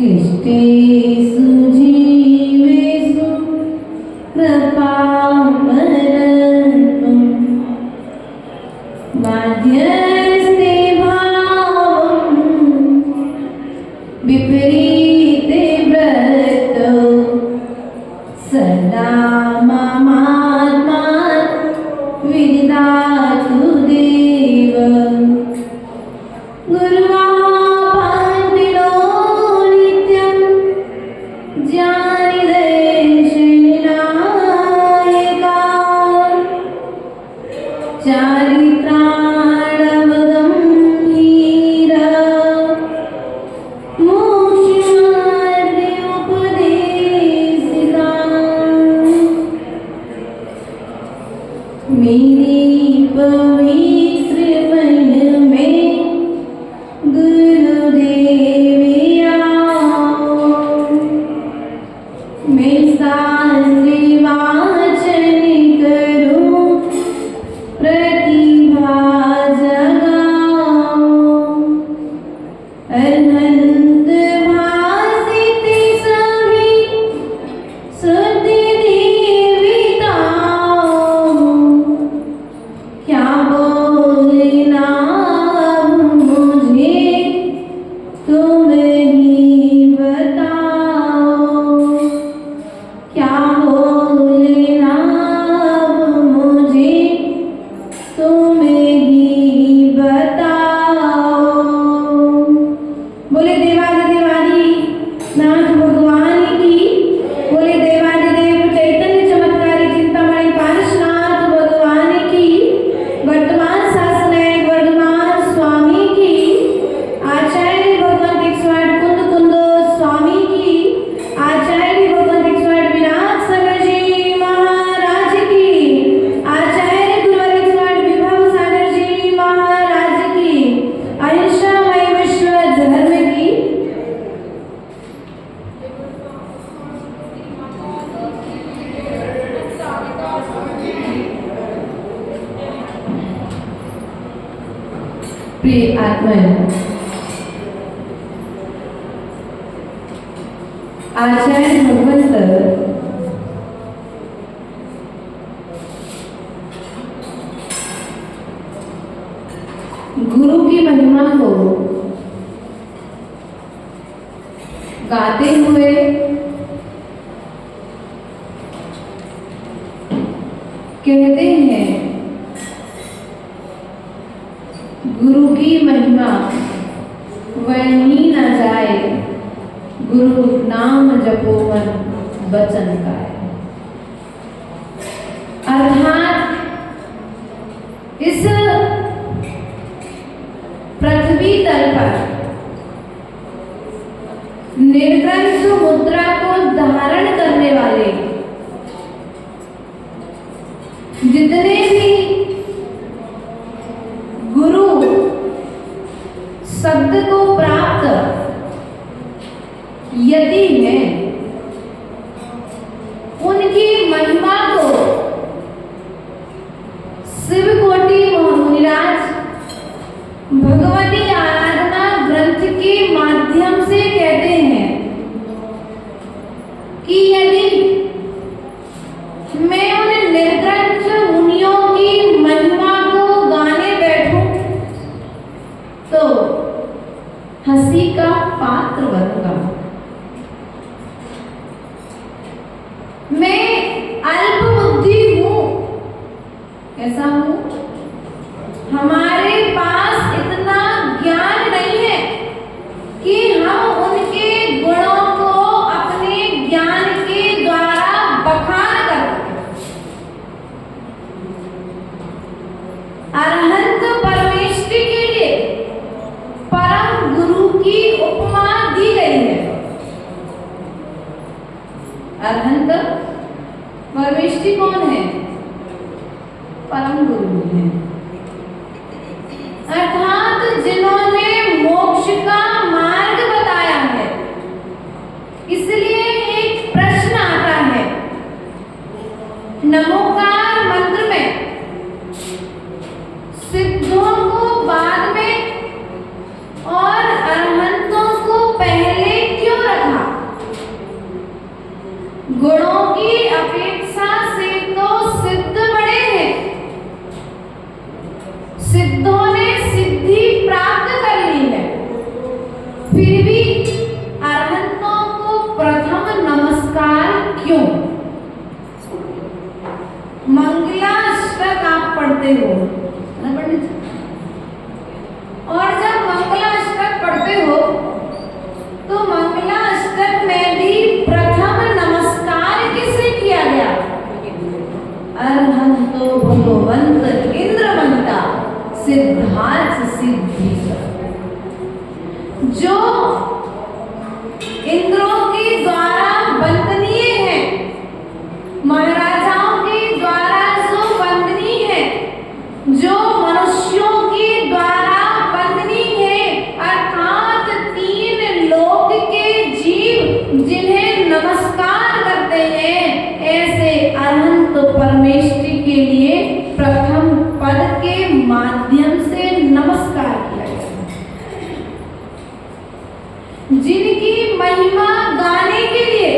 इष्टेषु जीवेषु कृपावरत्वं माध्यस्ते भावं विपरीते व्रतौ सदा ममात्मा विदधातु देव गुरुवापन्तिनो नित्यं ज्ञानिदेशनिनायका चारित्राणवदं हीरा मोक्षमार्गे उपदेशिका मेरी पवित्र मन में गुरुदेव आओ मैं शास्त्री वाचन करूं प्रतिभा जगाओ अनंत भासित सभी श्रुति देवताओं क्या बोलना मुझे तुम ही बताओ क्या बोलना मुझे तुम ही बताओ। बोले देवादिदेवादि नाथ भगवान की, बोले देवादिदेव चैतन्य चमत्कारी चिंतामणि पारसनाथ भगवान की, वर्तमान शासनायक वर्धमान स्वामी की, आचार्य भगवंत 108 कुंद कुंदो स्वामी की, आचार्य भगवंत 108 विनायक सागर जी महाराज की, आचार्य गुरुवर 108 विभव सागर जी महाराज की, अहिंसामय विश्व धर्म की। प्रिय आत्माएं, आचार्य भगवंत गुरु की महिमा को गाते हुए कहते हैं गुरु की महिमा वर्णी न जाए, गुरु नाम जपो मन वचन गाए। अर्थात इस पृथ्वी तल पर निर्ग्रंथ मुद्रा को धारण करने वाले जितने भी गुरु शब्द को प्राप्त यदि है, उनकी महिमा को शिव कोटि मुनिराज भगवती आराधना ग्रंथ के माध्यम से कहते हैं कि यदि मैं उन निर्ग्रंथ मुनियों की महिमा को गाने बैठूं तो हंसी का पात्र बनूंगा। मैं अल्प बुद्धि हूं। कैसा हूं? हमारे पास इतना ज्ञान नहीं है कि हम उनके गुणों को अपने ज्ञान के द्वारा बखान कर सकें। अरहंत परमेष्टि के लिए परम गुरु की उपमा दी गई है। अरहंत परमेष्टि कौन है? परम गुरु है। अर्थात जिन्होंने मोक्ष का मार्ग बताया है। इसलिए एक प्रश्न आता है, नमोकार मंत्र में सिद्धों को बाद में और अरहंतों को पहले क्यों रखा? गुणों की अपेक्षा से तो सिद्ध बड़े हैं। सिद्धों ने सिद्धि प्राप्त कर ली है, फिर भी अरहंतों को प्रथम नमस्कार क्यों? मंगलाष्टक आप पढ़ते हो ना पंडित? और जब मंगलाष्टक पढ़ते हो तो मंगलाष्टक में भी प्रथम नमस्कार किसे किया गया? अरहंतो भगवंत इंद्रवंता सिद्धार्थ सिद्धि, जो इंद्रों के द्वारा वंदनीय है, महाराजाओं के द्वारा जो वंदनीय है, जो मनुष्यों के द्वारा वंदनीय है, अर्थात तीन लोक के जीव जिन्हें नमस्कार करते हैं, ऐसे अरहंत परमेष्टि के लिए प्रथम पद के माध्यम से नमस्कार किया गया। जिनकी महिमा गाने के लिए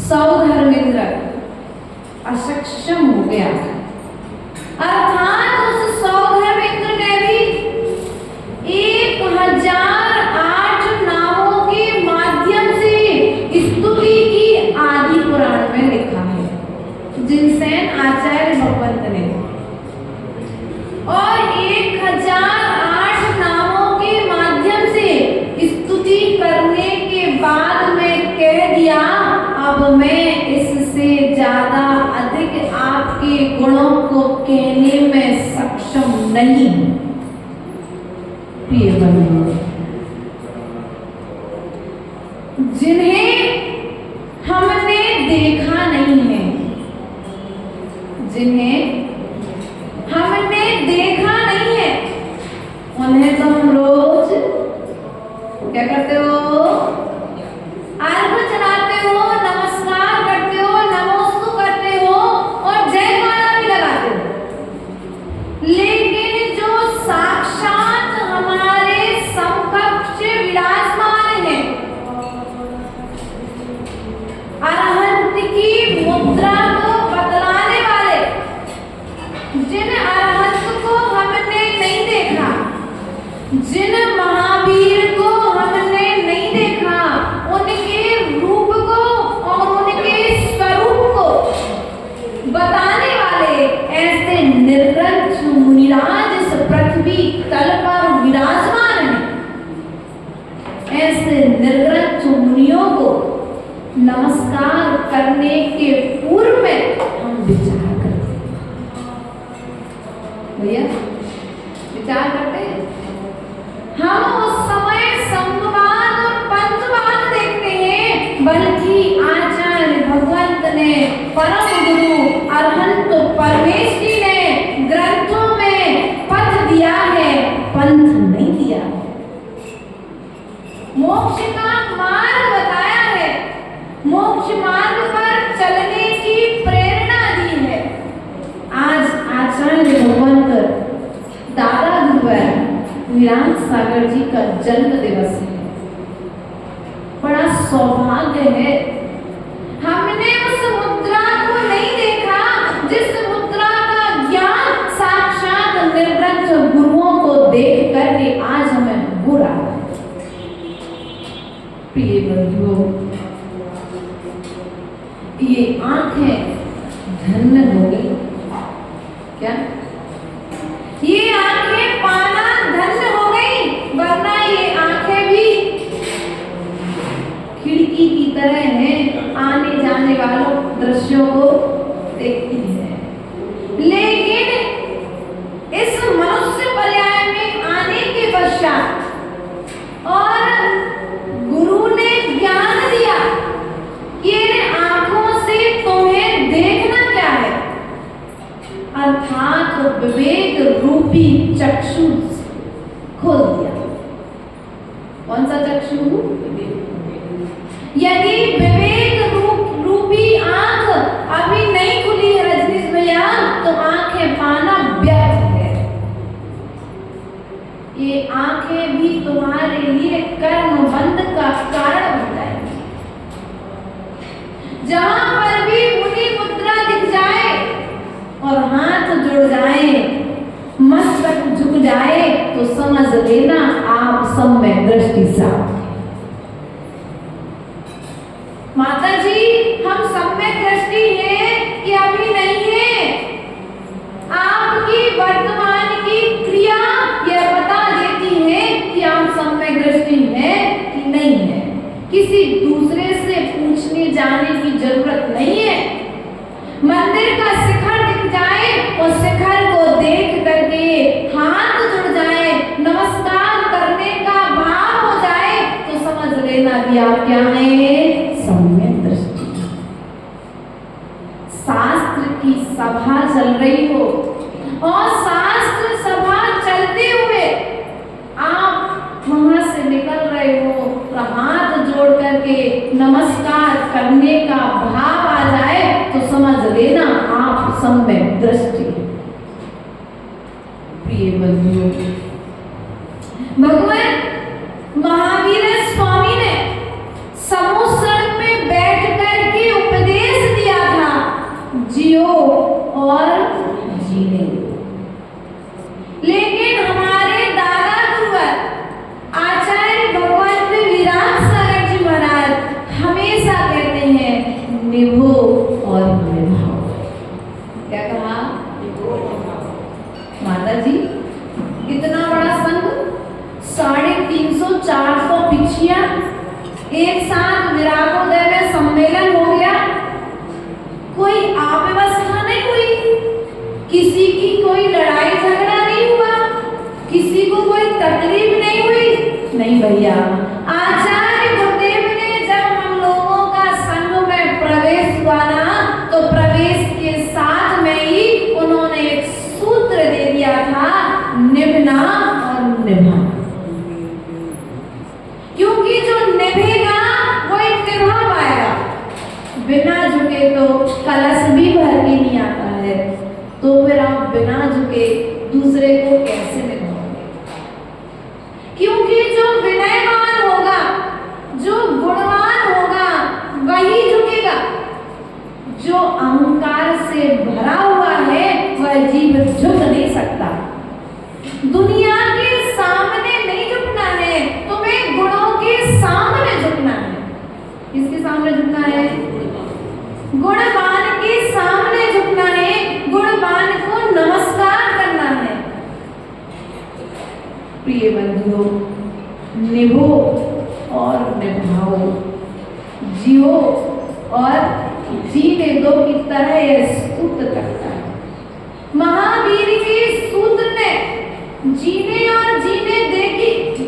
सौधर्मेंद्र असक्षम हो गया, अर्थात उस सौधर्मेंद्र ने भी 1008 नामों के माध्यम से स्तुति की आदि पुराण में लिखा है, जिनसेन आचार्य भगवंत ने, और 1008 नामों के माध्यम से स्तुति करने के बाद में कह दिया, अब मैं इससे ज्यादा अधिक आपके गुणों को कहने में सक्षम नहीं हूं। प्रिय बंधुओं, जिन्हें हमने देखा नहीं है, जिन्हें हमने देखा नहीं है, उन्हें तो हम रोज क्या करते हो? अर्घ चढ़ाते हो, नमस्कार करते हो, नमोस्तु करते हो और जयमाला भी लगाते हो। लेकिन जो साक्षात हमारे समकक्ष विराजमान है, अरहंत की मुद्रा को बतलाने वाले, जिन अरहंत को हमने नहीं देखा, जिन महावीर को हमने नहीं देखा, उनके रूप को और उनके स्वरूप को बताने वाले ऐसे निर्ग्रंथ मुनिराज इस पृथ्वी तल पर विराजमान हैं। ऐसे निर्ग्रंथ मुनियों को नमस्कार करने के पूर्व में हम विचार करते हैं। भैया विचार करते हैं। हम उस समय संवाद और पंचवाद देखते हैं, बल्कि आचार्य भगवंत ने, परम गुरु अरहंत परमेष्टि ने ग्रंथों में पथ दिया है, पंथ नहीं दिया। मोक्ष का मार्ग बताया है, मोक्ष मार्ग पर चलने की प्रेरणा दी है। आज आचार्य भगवंत दादा गुरुवर वीरांग सागर जी का जन्म दिवस है। बड़ा सौभाग्य है, हमने उस मुद्रा को नहीं देखा जिस मुद्रा का ज्ञान साक्षात निर्ग्रंथ गुरुओं को देख करके आज हमें बुरा है। प्रिय बंधुओं, ये आंखें धन्य हो गई क्या? ये आंखें पाना धन्य हो गई, वरना ये आंखें भी खिड़की की तरह हैं, आने जाने वालों दृश्यों को देखती है। लेकिन इस मनुष्य पर्याय में आने के पश्चात और गुरु ने ज्ञान दिया कि इन आंखों से तुम्हें देखना क्या है, अर्थात विवेक रूपी चक्षु खोल दिया। कौन सा चक्षु? यदि विवेक रूपी आंख अभी नहीं जहां पर भी मुनि मुद्रा दिख जाए और हाथ जुड़ जाए, मस्तक झुक जाए, तो समझ लेना आप सम्य दृष्टि से। माता जी, हम सम्य दृष्टि है कि अभी नहीं है? आपकी वर्तमान की क्रिया यह बता देती है कि आप सम्य दृष्टि है कि नहीं है। किसी दूसरे से पूछने जाने की जरूरत नहीं है। मंदिर का शिखर दिख जाए और शिखर को देख करके हाथ जुड़ जाए, नमस्कार करने का भाव हो जाए, तो समझ लेना कि आप क्या है? सम्य दृष्टि। शास्त्र की सभा चल रही हो और शास्त्र सभा चलते हुए आप वहां से निकल रहे हो, तो हाथ जोड़ करके नमस्कार करने का भाव आ जाए, तो समझ लेना आप सम्य दृष्टि। प्रिय बंधुओं, भगवान महावीर स्वामी ने समुद्र में बैठ करके उपदेश दिया था, जियो और जीने। लेकिन हमारे दादा गुरुवर आचार्य भगवान विराट सागर जी महाराज हमेशा कहते हैं, निभो और निभाओ। क्या कहा? माता जी, इतना बड़ा संघ, 350-400 पिछिया एक साथ विरागोदय में सम्मेलन हो गया। कोई अव्यवस्था नहीं हुई, किसी की कोई लड़ाई झगड़ा नहीं हुआ, किसी को कोई तकलीफ नहीं हुई। नहीं भैया, आचार्य गुरुदेव ने जब हम लोगों का संघ में प्रवेश हुआ ना, तो प्रवेश के साथ में ही उन्होंने एक सूत्र दे दिया था, निभना और निभाना। क्योंकि जो निभेगा वही निभा पाएगा। बिना झुके तो कलश भी भर के नहीं आता है, तो फिर आप बिना झुके दूसरे को कैसे निभाओगे? क्योंकि जो विनयवान होगा, जो गुणवान होगा, वही झुकेगा। जो अहंकार से भरा हुआ है वह जीव झुक नहीं सकता। दुनिया के सामने नहीं झुकना है, तुम्हें गुणों के सामने झुकना है। किसके सामने झुकना है? गुणवान के सामने झुकना है, गुणवान को नमस्कार करना है। प्रिय बंधुओं, निभो और निभाओ, जियो और जीने दो की तरह यह सूत्र करता है। महावीर के सूत्र ने जीने और जीने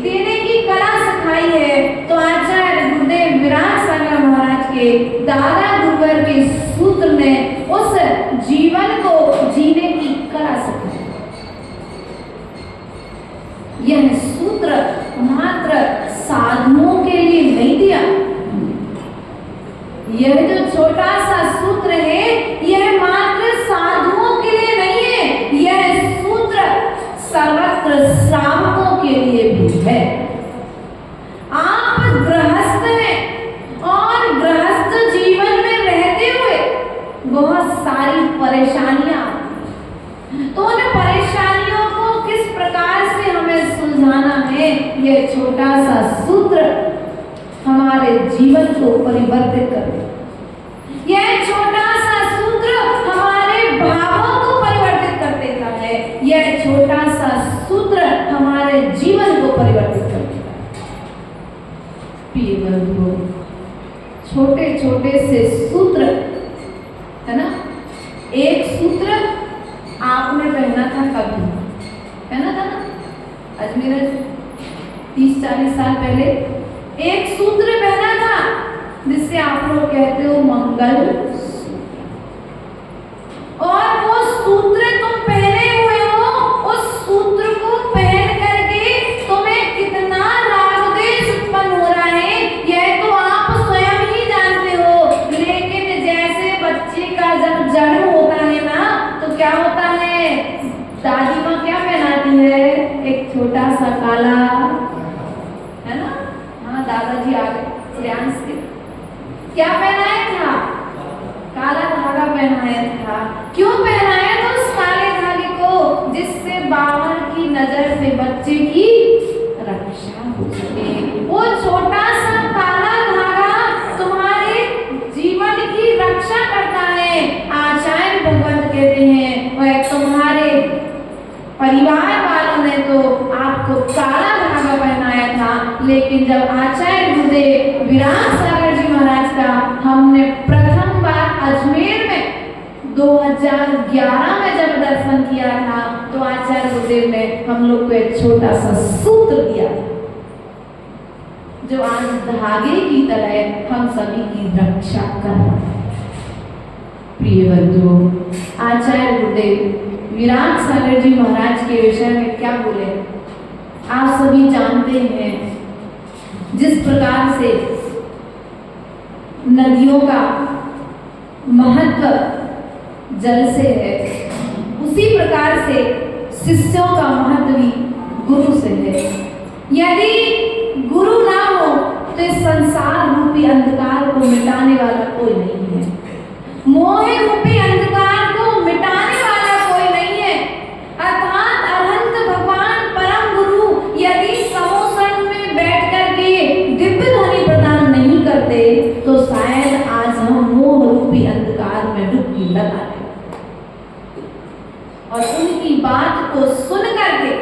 देने की कला सिखाई है, तो आचार्य गुरुदेव विराट सागर महाराज के दादा गुरुवर के सूत्र ने उस जीवन को जीने की कला सिखाई। यह सूत्र मात्र साधुओं के लिए नहीं दिया। यह जो छोटा सा सूत्र है, यह मात्र साधुओं के लिए नहीं है, यह सूत्र सर्वत्र श्रावकों के लिए भी है। आप गृहस्थ हैं और गृहस्थ जीवन में रहते हुए बहुत सारी परेशानियां, तो उन परेशानियों को किस प्रकार से हमें सुलझाना है, यह छोटा सा सूत्र हमारे जीवन को परिवर्तित करे। यह छोटा सा सूत्र हमारे भावों को परिवर्तित कर देता है। यह छोटा सा सूत्र हमारे जीवन को परिवर्तित कर देता है। प्रिय बंधुओं, छोटे छोटे से सूत्र है ना। एक सूत्र आपने पहना था, कभी पहना था ना, अजमेर 30-40 साल पहले एक सूत्र पहना था, जिससे आप लोग कहते हो मंगल सूत्र। और वो सूत्र तुम पहने हुए हो, उस सूत्र को पहन करके तुम्हें कितना राग द्वेष उत्पन्न हो रहा है, यह तो आप स्वयं ही जानते हो। लेकिन जैसे बच्चे का जब जन्म होता है ना, तो क्या होता है, दादी माँ क्या पहनाती है? एक छोटा सा काला, है ना। हाँ, दादाजी आ गए श्रेयांश के। क्या पहनाया था? पहनाया था। क्यों पहनाया था उस काले धागे को? जिससे बाहर की नजर से बच्चे की रक्षा हो सके। वो छोटा सा काला धागा तुम्हारे जीवन की रक्षा करता है। आचार्य भगवंत कहते हैं वह तुम्हारे परिवार वालों ने तो आपको काला धागा पहनाया था, लेकिन जब आचार्य गुरुदेव विराट सागर जी महाराज का हमने प्रथम बार अजमेर में 2011 में जब दर्शन किया था, तो आचार्य गुरुदेव ने हम लोग को एक छोटा सा सूत्र दिया जो आज धागे की तरह हम सभी की रक्षा कर रहा है। प्रिय बंधुओं, आचार्य गुरुदेव विराट सागर जी महाराज के विषय में क्या बोले आप सभी जानते हैं। जिस प्रकार से नदियों का महत्व जल से है, उसी प्रकार से शिष्यों का महत्व भी गुरु से है। यदि गुरु ना हो तो इस संसार रूपी अंधकार को मिटाने वाला कोई नहीं है। मोह रूपी अंधकार को मिटाने वाला कोई नहीं है। अर्थात अनंत भगवान परम गुरु यदि समोसन में बैठ करके दिव्य ध्वनि प्रदान नहीं करते, तो शायद आज हम मोह रूपी अंधकार में डुबकी लगा रहे और उनकी बात को सुन करके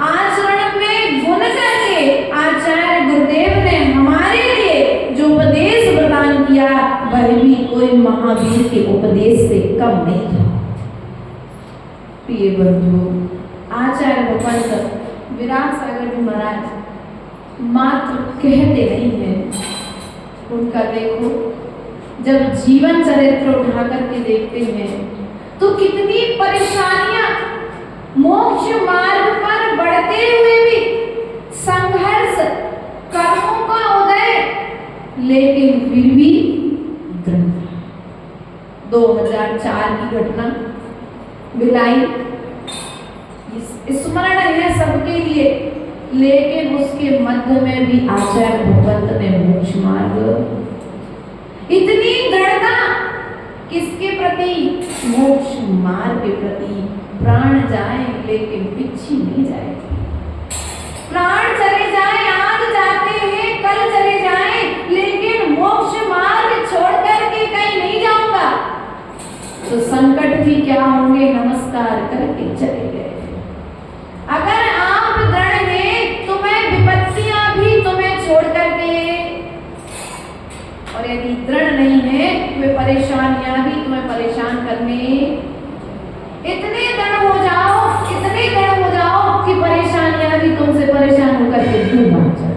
आचरण में गुण करके आचार्य गुरुदेव ने हमारे लिए जो उपदेश प्रदान किया, वह भी कोई महावीर के उपदेश से कम नहीं था। प्रिय बंधुओं, आचार्य भगवंत विराट सागर जी महाराज मात्र कहते नहीं हैं, उनका देखो जब जीवन चरित्र उठा करके देखते हैं तो कितनी परेशानियां, मोक्ष मार्ग पर बढ़ते हुए भी संघर्ष, कर्मों का उदय, लेकिन फिर भी 2004 की घटना भिलाई स्मरण है सबके लिए, लेकिन उसके मध्य में भी आचार्य भगवंत ने मोक्ष मार्ग, इतनी दृढ़ता किसके प्रति? मोक्ष मार्ग के प्रति। प्राण जाए लेकिन पिछी नहीं जाए। प्राण चले जाए, आज जाते हैं कल चले जाए, लेकिन मोक्ष मार्ग छोड़कर के कहीं नहीं जाऊंगा। तो संकट भी क्या होंगे, नमस्कार करके चले गए। अगर आप दृढ़ हैं, तुम्हें विपत्तियां भी तुम्हें छोड़ करके, और यदि दृढ़ नहीं है, वे परेशानियां भी तुम्हें परेशान करने, इतने दृढ़ हो जाओ, इतने दृढ़ हो जाओ कि परेशानियां भी तुमसे परेशान होकर के दूर भाग जाए।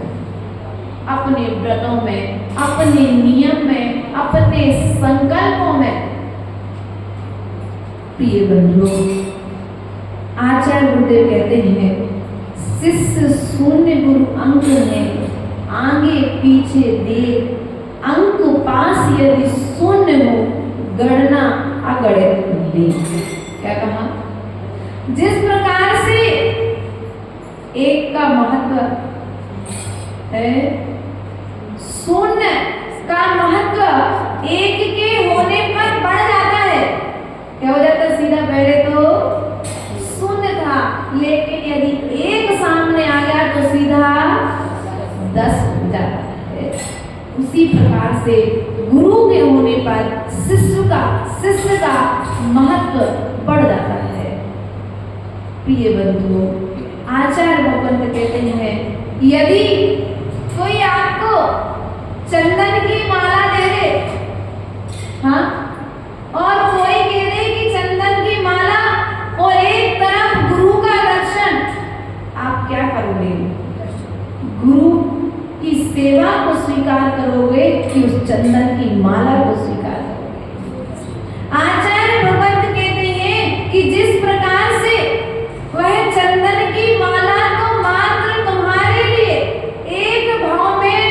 अपने व्रतों में, अपने नियम में, अपने संकल्पों में। प्रिय बंधुओं, आचार्य गुरुदेव कहते हैं, शिष्य शून्य गुरु अंक है, आगे पीछे देख, अंक पास यदि शून्य हो, गणना अगणित देख। क्या कहा? जिस प्रकार से एक का महत्व है, शून्य का महत्व एक के होने पर बढ़ जाता है। क्या हो जाता है? सीधा पहले तो शून्य था, लेकिन यदि एक सामने आ गया तो सीधा 10 हो जाता है। उसी प्रकार से गुरु के होने पर शिष्य का महत्व बढ़ जाता है। प्रिय बंधुओं, आचार्य भगवंत कहते हैं, यदि कोई आपको चंदन की माला दे दे, हाँ, और कोई कह दे कि चंदन की माला और एक तरफ गुरु का दर्शन, आप क्या करोगे? गुरु की सेवा को स्वीकार करोगे कि उस चंदन की माला को स्वीकार करोगे? आचार्य भगवंत कहते हैं कि जिस प्रकार से वह चंदन की माला तो मात्र तुम्हारे लिए एक भाव में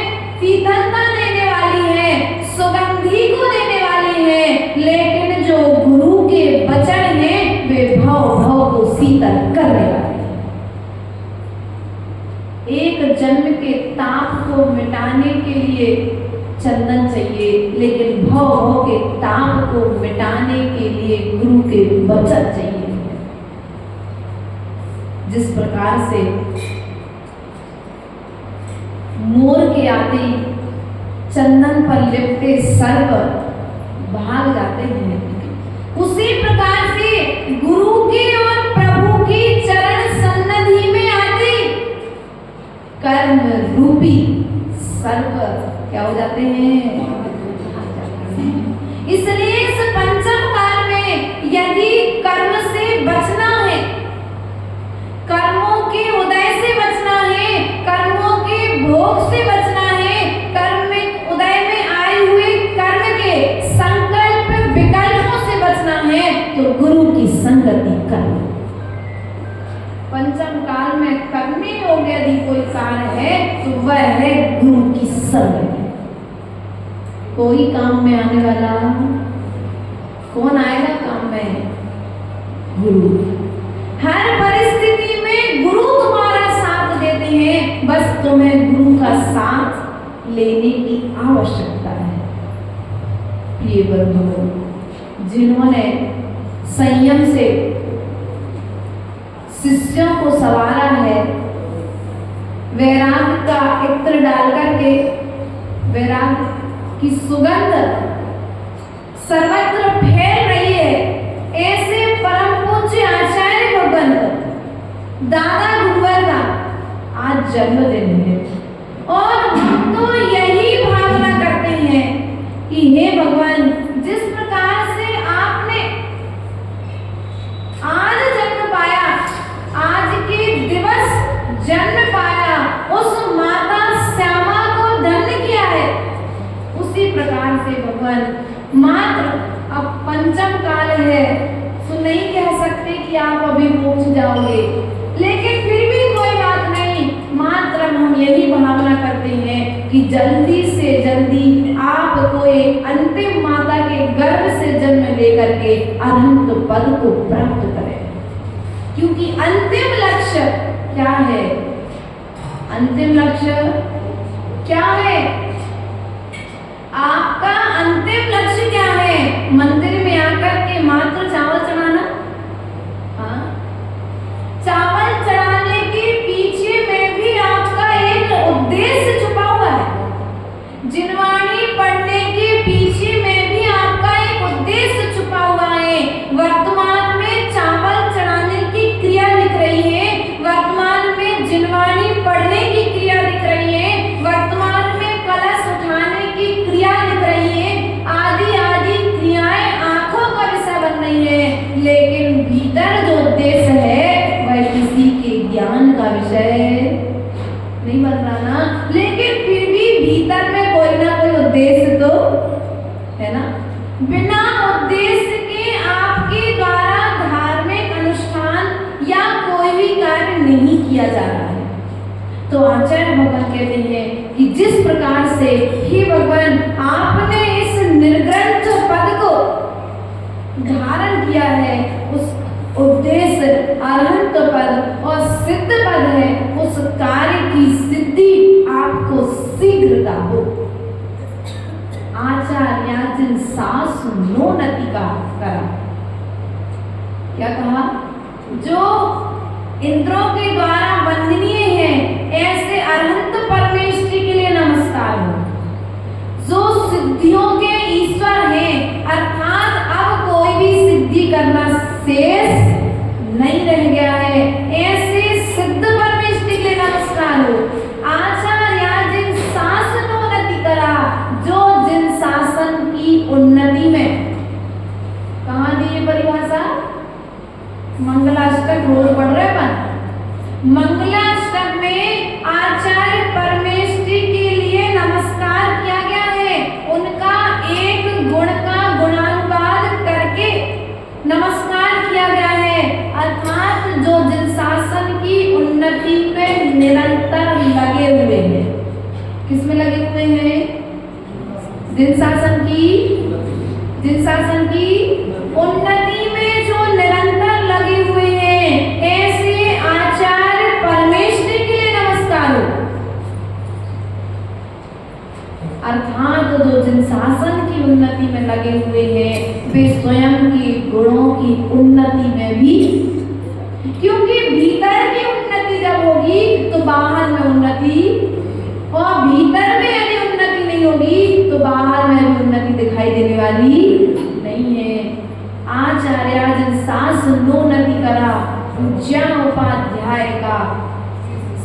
शीतलता देने वाली है, सुगंधी को देने वाली है, लेकिन जो गुरु के वचन हैं वे भाव को शीतल करने वाले। एक जन्म के ताप को मिटाने के लिए चंदन चाहिए, लेकिन भव के ताप को मिटाने के लिए गुरु के वचन चाहिए। जिस प्रकार से मोर के आते चंदन पर लिपटे सर पर भाग जाते हैं, उसी प्रकार से गुरु के और प्रभु की चरण सन्निधि में आते कर्म रूपी सर पर क्या हो जाते हैं? इसलिए इस पंचम काल में यदि कर्म से बचना है, कर्मों के उदय से बचना है, कर्मों के भोग से बचना है, कर्म में उदय में आए हुए कर्म के संकल्प विकल्पों से बचना है, तो गुरु की संगति करना। पंचम काल में करने योग्य यदि कोई कार्य है तो वह है गुरु की संगति। कोई काम में आने वाला कौन आएगा काम में? गुरु। हर परिस्थिति में गुरु तुम्हारा साथ देते हैं, बस तुम्हें गुरु का साथ लेने की आवश्यकता है। प्रिय बंधुओं, जिन्होंने संयम से शिष्यों को संवारा है, वैराग्य का इत्र डाल करके वैराग्य की सुगंध सर्वत्र फैल रही है, ऐसे परम पूज्य आचार्य भगवंत दादा गुरुवर का आज जन्मदिन है और हम तो यही भावना करते हैं कि हे भगवान, जिस प्रकार से आपने आज जन्म पाया, आज के दिवस जन्म पाया, उस माता श्यामा को धन्य किया है, उसी प्रकार से भगवान मात्र अब पंचम काल है तो नहीं कह सकते कि आप अभी मोक्ष जाओगे, लेकिन फिर भी कोई बात नहीं, मात्र हम यही भावना करते हैं कि जल्दी से जल्दी आपको एक अंतिम माता के गर्भ से जन्म लेकर के अनंत पद को प्राप्त करें। क्योंकि अंतिम लक्ष्य क्या है? अंतिम लक्ष्य क्या है? आपका अंतिम लक्ष्य क्या है? मंदिर में आकर के मात्र चावल चढ़ाना? हाँ, चावल चढ़ाने के पीछे में भी आपका एक उद्देश्य छुपा हुआ है। जिनवाणी पढ़ने के पीछे में भी आपका एक उद्देश्य छुपा हुआ है। वर्तमान में चावल चढ़ाने की क्रिया दिख रही है, वर्तमान में जिनवाणी पढ़ने की क्रिया दिख रही है, वर्तमान में कलश उठाने की क्रिया दिख रही है, आदि आदि क्रियाएं आंखों का विषय बन रही है, लेकिन भीतर जो उद्देश्य है वह किसी के ज्ञान का विषय नहीं बन रहा ना। लेकिन फिर भी भीतर में कोई ना कोई उद्देश्य तो है ना। बिना उद्देश्य के आपके द्वारा धार्मिक अनुष्ठान या कोई भी कार्य नहीं किया जा रहा है। तो आचार्य भगवान कहते हैं कि जिस प्रकार से हे भगवान आपने इस निर्ग्रंथ पद को धारण किया है, उस उद्देश्य अनंत पद और सिद्ध पद है, उस कार्य की सिद्धि आपको शीघ्रता हो। आचार्याजिन सासु नोनति का करा, क्या कहा? जो इंद्रों के द्वारा वंदनीय है, ऐसे अनंत परमेश्वरी के लिए नमस्कार हो। जो सिद्धियों के ईश्वर हैं, अर्थात अब कोई भी सिद्धि करना शेष नहीं रह गया है, ऐसे सिद्ध परमेश्वरी के लिए नमस्कार हो। आचार्याजिन शासनोन्नति करा, जो जिन शासन की उन्नति में, कहाँ दी ये परिभाषा? मंगलाष्टक रोज पढ़ रहे हैं। मंगलाष्टक में आचार्य परमेश्वरी के लिए नमस्कार किया गया है, उनका एक गुण का गुणानुवाद करके नमस्कार किया गया है, अर्थात जो जिन शासन की उन्नति पे निरंतर लगे हुए हैं। किसमें लगे हुए हैं? जिन शासन की उन्नति में जो निरंतर लगे हुए हैं, ऐसे आचार्य परमेश्वरी के लिए नमस्कार हो। अर्थात जो जिन उन्नति में लगे हुए हैं, वे स्वयं के गुणों की उन्नति में भी, क्योंकि भीतर की उन्नति जब होगी तो बाहर में उन्नति, और भीतर में यदि उन्नति नहीं होगी तो बाहर में भी उन्नति दिखाई देने वाली नहीं है। आचार्य जन शासनोन्नति करा पूज्या उपाध्याय का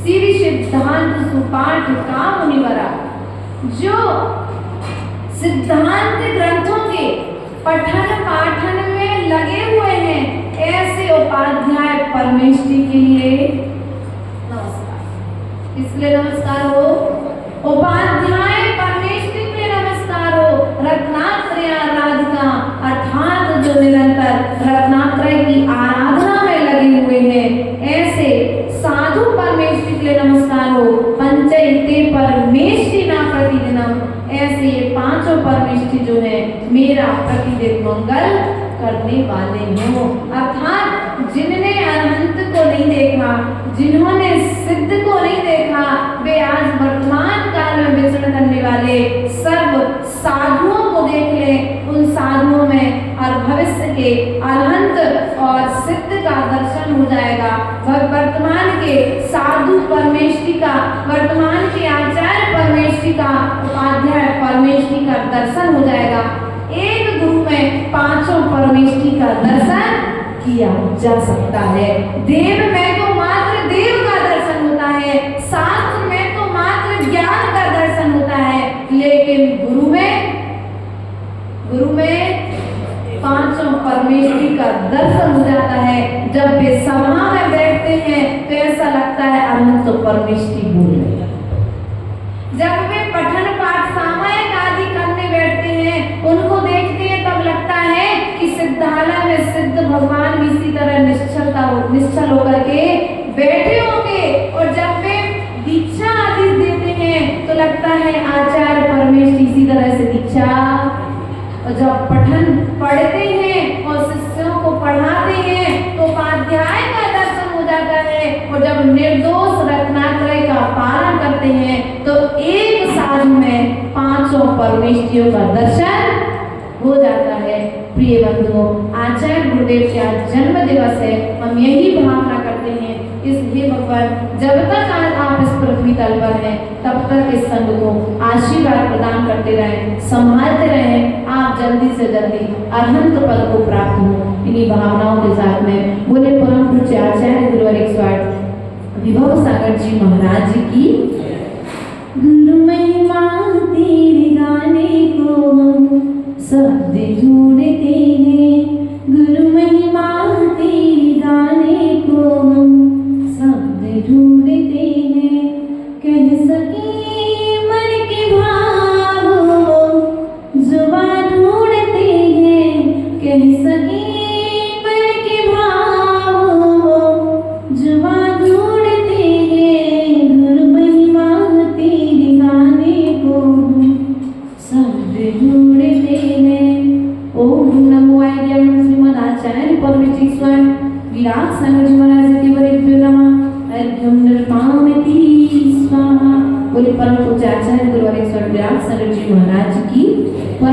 श्री सिद्धांत सुपाठ का मुनिवरा। जो सिद्धांत ग्रंथों के पठन पाठन में लगे हुए हैं, ऐसे उपाध्याय परमेष्टि के लिए नमस्कार। इसलिए नमस्कार हो, उपाध्याय परमेष्टि के लिए नमस्कार हो। रत्नात्रय आराधना अर्थात जो निरंतर रत्नात्रय की आराधना में लगे हुए हैं, ऐसे साधु परमेष्टि के लिए नमस्कार हो। पंचैते परमेष्टि ना प्रतिदिनम, ऐसे ये पांचों परमेष्टि जो है मेरा प्रतिदिन मंगल करने वाले हो। अर्थात जिन्होंने अनंत को नहीं देखा, जिन्होंने सिद्ध को नहीं देखा, वे आज वर्तमान काल में विचरण करने वाले सर्व साधुओं को देख ले। उन साधुओं में और भविष्य के अनंत और सिद्ध का दर्शन हो जाएगा। वर्तमान के साधु परमेष्टि का, वर्तमान के आचार्य परमेष्टि का, उपाध्याय परमेष्टि का दर्शन हो जाएगा। एक गुरु में पांचों परमेष्टि का दर्शन किया जा सकता है। देव में तो मात्र देव का दर्शन होता है, शास्त्र में तो मात्र ज्ञान का दर्शन होता है, लेकिन गुरु में पांचों परमेष्टि का दर्शन हो जाता है। जब वे सभा में बैठते हैं तो ऐसा लगता है अनंत परमेष्टि बोल रहे हैं। जब वे पठन पाठ सामायिक आदि करने बैठते हैं, उनको देखते हैं तब लगता है कि सिद्धालय में सिद्ध भगवान भी इसी तरह निश्चल होकर के बैठे होंगे। और जब वे दीक्षा आदि देते हैं तो लगता है आचार्य परमेष्टि इसी तरह से दीक्षा। और जब पठन पढ़ते हैं और शिष्यों को पढ़ाते हैं तो उपाध्याय का दर्शन हो जाता है। और जब निर्दोष रत्नात्रय का पालन करते हैं तो एक साल में पांचों परमेष्टियों का दर्शन हो जाता है। प्रिय बंधुओं, आचार्य गुरुदेव के आज जन्म दिवस है। हम यही भावना करते हैं, इसलिए भगवान जब तक आज आप इस पृथ्वी तल पर हैं तब तक इस संघ को आशीर्वाद प्रदान करते रहें, संभालते रहें। आप जल्दी से जल्दी अनंत पद को प्राप्त हो। इन्हीं भावनाओं के साथ में बोले परम पूज्य आचार्य गुरुवर 108 विभव सागर जी महाराज जी की। गुरु महिमा तेरे गाने को हम शब्द ढूंढते हैं, गुरु महिमा तेरे गाने को हम शब्द ढूंढते हैं। कह सके मन के भाव जुबान ढूंढते हैं, कह सके मन के भाव जुबान ढूंढते हैं। गुरु महिमा तेरे गाने को शब्द ढूंढते हैं। ओम नमो आचार्य श्रीमद आचार्य परमेश्वर विराट संघ